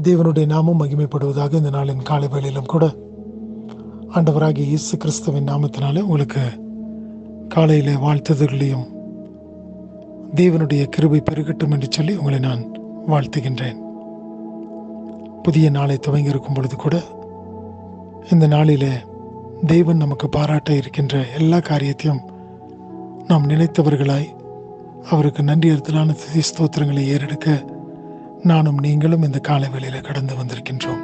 தேவனுடைய நாமம் மகிமைப்படுவதாக. இந்த நாளின் காலை வேளையிலும் கூட ஆண்டவராகிய இயேசு கிறிஸ்துவின் நாமத்தினாலே உங்களுக்கு காலையிலே வாழ்த்துதல்களையும் தேவனுடைய கிருபை பெருகட்டும் என்று சொல்லி உங்களை நான் வாழ்த்துகின்றேன். புதிய நாளை துவங்கி இருக்கும் பொழுது கூட இந்த நாளிலே தேவன் நமக்கு பாராட்ட இருக்கின்ற எல்லா காரியத்தையும் நாம் நினைத்தவர்களாய் அவருக்கு நன்றியறிதலான துதி ஸ்தோத்திரங்களை ஏறெடுக்க நானும் நீங்களும் இந்த காலை வேளையில கடந்து வந்திருக்கின்றோம்.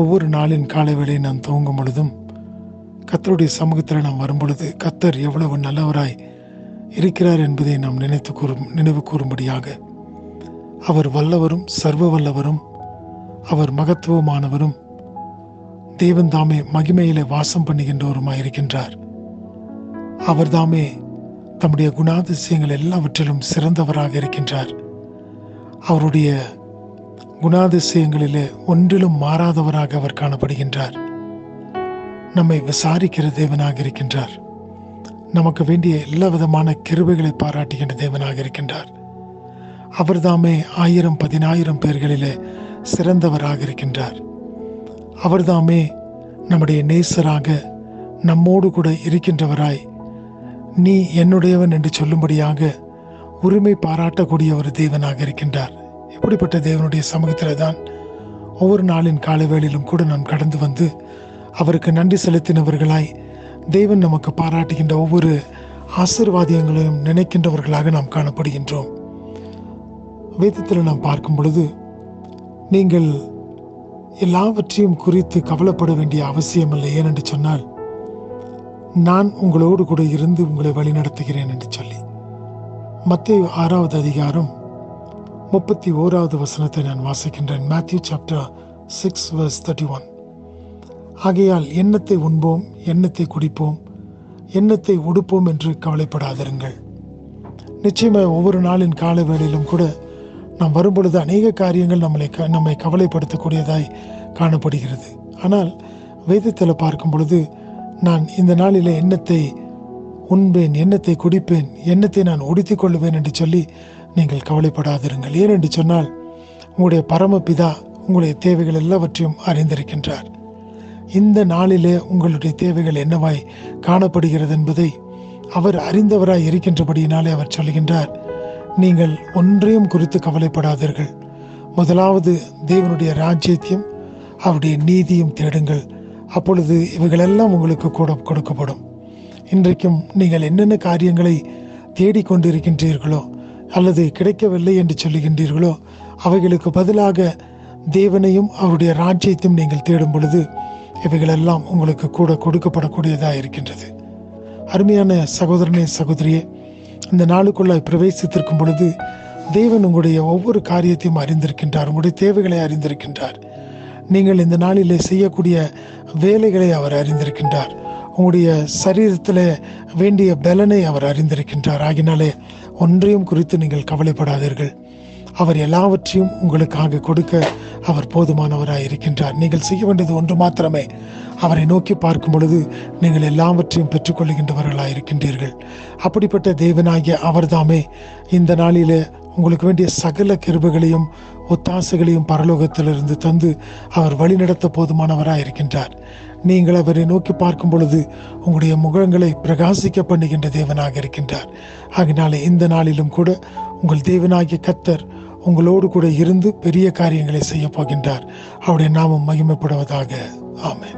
ஒவ்வொரு நாளின் காலை வேளையை நாம் துவங்கும் பொழுதும் கர்த்தருடைய சமூகத்தில் நாம் வரும்பொழுது கர்த்தர் எவ்வளவு நல்லவராய் இருக்கிறார் என்பதை நாம் நினைவு கூறும்படியாக அவர் வல்லவரும் சர்வ வல்லவரும் அவர் மகத்துவமானவரும் தேவன் தாமே மகிமையிலே வாசம் பண்ணுகின்றவருமாய் இருக்கின்றார். அவர் தாமே தம்முடைய குணாதிசயங்கள் எல்லாவற்றிலும் சிறந்தவராக இருக்கின்றார். அவருடைய குணாதிசயங்களிலே ஒன்றிலும் மாறாதவராக அவர் காணப்படுகின்றார். நம்மை விசாரிக்கிற தேவனாக இருக்கின்றார். நமக்கு வேண்டிய எல்லா விதமான கிருபைகளை பாராட்டுகின்ற தேவனாக இருக்கின்றார். அவர் தாமே 1000 10,000 பேர்களிலே சிறந்தவராக இருக்கின்றார். அவர் தாமே நம்முடைய நேசராக நம்மோடு கூட இருக்கின்றவராய் நீ என்னுடையவன் என்று சொல்லும்படியாக உரிமை பாராட்டக்கூடிய ஒரு தேவனாக இருக்கின்றார். இப்படிப்பட்ட தேவனுடைய சமூகத்தில் தான் ஒவ்வொரு நாளின் காலை வேளையிலும் கூட நாம் கடந்து வந்து அவருக்கு நன்றி செலுத்தினவர்களாய் தேவன் நமக்கு பாராட்டுகின்ற ஒவ்வொரு ஆசீர்வாதங்களையும் நினைக்கின்றவர்களாக நாம் காணப்படுகின்றோம். வேதத்தில் நாம் பார்க்கும் பொழுது நீங்கள் எல்லாவற்றையும் குறித்து கவலைப்பட வேண்டிய அவசியமில்லை, ஏனென்று சொன்னால் நான் உங்களோடு கூட இருந்து உங்களை வழிநடத்துகிறேன் என்று சொல்லி மத்தேயு 6வது அதிகாரம் 31வது வசனத்தை நான் வாசிக்கின்றேன். Matthew chapter 6 verse 31. ஆகையால் எண்ணத்தை உண்போம், எண்ணத்தை குடிப்போம், எண்ணத்தை உடுப்போம் என்று கவலைப்படாதிருங்கள். நிச்சயமாக ஒவ்வொரு நாளின் கால வேளையிலும் கூட நாம் வரும்பொழுது அநேக காரியங்கள் நம்மை கவலைப்படுத்தக்கூடியதாய் காணப்படுகிறது. ஆனால் வேதத்தில் பார்க்கும் பொழுது நான் இந்த நாளில் எண்ணத்தை உண்பேன், எண்ணத்தை குடிப்பேன், எண்ணத்தை நான் உடுத்திக் கொள்வேன் என்று சொல்லி நீங்கள் கவலைப்படாதிருங்கள். ஏனென்று சொன்னால் உங்களுடைய பரமபிதா உங்களுடைய தேவைகள் எல்லாவற்றையும் அறிந்திருக்கின்றார். இந்த நாளிலே உங்களுடைய தேவைகள் என்னவாய் காணப்படுகிறது என்பதை அவர் அறிந்தவராய் இருக்கின்றபடியினாலே அவர் சொல்கின்றார், நீங்கள் ஒன்றையும் குறித்து கவலைப்படாதீர்கள், முதலாவது தேவனுடைய ராஜ்யத்தையும் அவருடைய நீதியும் தேடுங்கள், அப்பொழுது இவைகளெல்லாம் உங்களுக்கு கூட கொடுக்கப்படும். இன்றைக்கும் நீங்கள் என்னென்ன காரியங்களை தேடிக்கொண்டிருக்கின்றீர்களோ அல்லது கிடைக்கவில்லை என்று சொல்லுகின்றீர்களோ அவைகளுக்கு பதிலாக தேவனையும் அவருடைய ராஜ்யத்தையும் நீங்கள் தேடும் பொழுது இவைகளெல்லாம் உங்களுக்கு கூட கொடுக்கப்படக்கூடியதாக இருக்கின்றது. அருமையான சகோதரனே சகோதரியே, இந்த நாளுக்குள்ளாய் பிரவேசித்திருக்கும் பொழுது தேவன் உங்களுடைய ஒவ்வொரு காரியத்தையும் அறிந்திருக்கின்றார், உங்களுடைய தேவைகளை அறிந்திருக்கின்றார். நீங்கள் இந்த நாளிலே செய்யக்கூடிய வேலைகளை அவர் அறிந்திருக்கின்றார். உங்களுடைய சரீரத்தில் வேண்டிய பலனை அவர் அறிந்திருக்கின்றார். ஆகினாலே ஒன்றையும் குறித்து நீங்கள் கவலைப்படாதீர்கள். அவர் எல்லாவற்றையும் உங்களுக்காக கொடுக்க அவர் போதுமானவராய் இருக்கின்றார். நீங்கள் செய்ய வேண்டியது ஒன்று மாத்திரமே, அவரை நோக்கி பார்க்கும் பொழுது நீங்கள் எல்லாவற்றையும் பெற்றுக்கொள்கின்றவர்களாய் இருக்கின்றீர்கள். அப்படிப்பட்ட தேவனாகிய அவர் தாமே இந்த நாளிலே உங்களுக்கு வேண்டிய சகல கிருபைகளையும் ஒத்தாசைகளையும் பரலோகத்திலிருந்து தந்து அவர் வழிநடத்த போதுமானவராய் இருக்கின்றார். நீங்கள் அவரை நோக்கி பார்க்கும் பொழுது உங்களுடைய முகங்களை பிரகாசிக்க பண்ணுகின்ற தேவனாக இருக்கின்றார். ஆகினாலே இந்த நாளிலும் கூட உங்கள் தேவனாகிய கர்த்தர் உங்களோடு கூட இருந்து பெரிய காரியங்களை செய்ய போகின்றார். அவருடைய நாமம் மகிமைப்படுவதாக. ஆமென்.